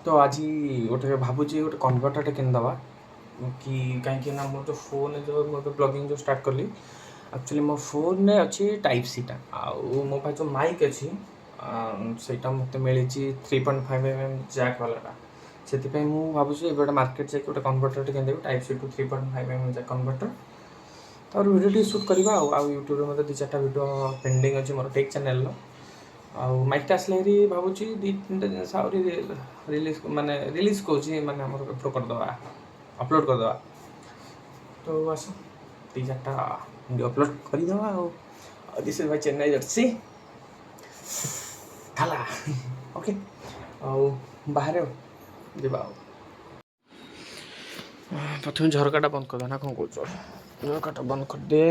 तो आज गोटे भावुँ गोटे कन्भर्टर किनदे कि कहीं ना मोर जो फोन जो मुझे ब्लॉगिंग जो स्टार्ट कली एक्चुअली मो फोन में अच्छी टाइप सी टा आउ मो पास जो माइक अच्छी से मत मिली 3.5 mm जैक वाला से मुझे भावुँ गोटे मार्केट जाकि गोटे कन्भर्टर किनदेवी type C to 3.5 mm jack converter तो वीडियो सुट करवा यूट्यूब में मतलब 2-4 वीडियो पेंडिंग अच्छी मोर टेक चैनल आउ माइक आसले भावुँ 2-3 जिन रिलीज माने रिलीज कौच माने अपलोड करदे अपलोड करदे तो बस 2-4 वीडियो अपलोड करदे this is my Chennai Jersey थाला ओके आउ बाहर जा प्रथम झरकाटा बंद करदे ना कौन कौच झरकाटा बंद कर दे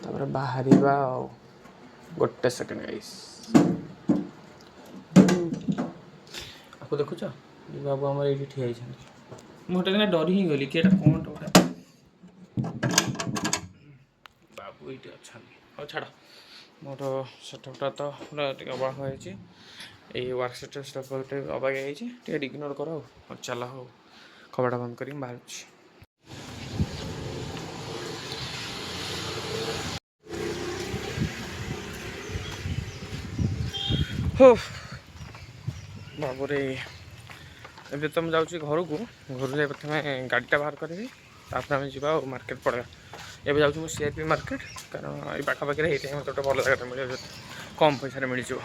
तापर बाहर गोटे सेकेंड गाइस आपको देखुच बाबू आम ये ठिया मुझे ना डरी ही गली कि कौन गोटे बाबू ये अच्छा हाँ छाड़ मोर सेटअपटा तो पूरा अबाग होती वर्क सेटअप अबाग होती इग्नोर कर चल हो कबाटा बंद कर बाहर हो बाबूरे ए तो मुझे घर को घर जाए प्रथम गाड़ीटा बाहर करी तापर आम जा मार्केट पड़ा एवं जाऊँ सीआरपी मार्केट कारण ये पाखापाखि ये मत गोटे भल जगह मिले कम पैसा मिल जाओ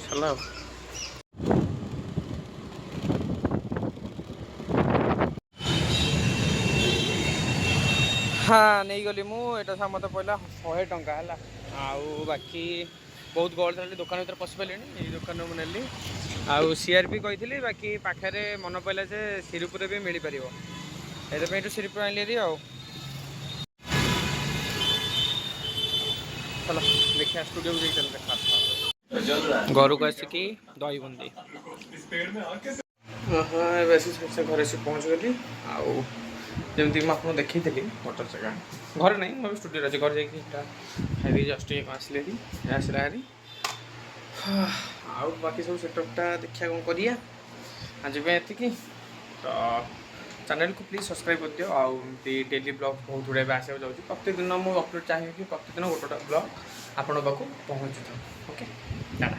चल हाँ नहीं गली मुझा मत पड़ा 100 टंका है आउ बाकी बहुत गहल था दुकान भर पशि पारे ये दुकान मुझे आउ सीआरपी कही बाकी पाखे मन पड़ा जे सिरीपुर भी मिल पार ये सिरीपुर आनी आउ चलो देखिए स्टूडियो चल देखा घर को आसिकी दही बुंदी हाँ घर से पहुँच गली आमती मुझे देखी मोटर जगह घर नहीं मैं स्टूडियो अच्छे घर जाकि जस्ट आसले आसला हारी बाकी सब सेटअपटा देखा कौन करिया आज ये तो चैनल को प्लीज सब्सक्राइब कर दियो आउे डेली ब्लॉग बहुत गुड़ाए आसा जाऊँगी प्रत्येक दिन मुझे अपलोड चाहिए कि प्रत्येक दिन गोटे ब्लॉग आपण पाक पहुँचू ओके टाटा।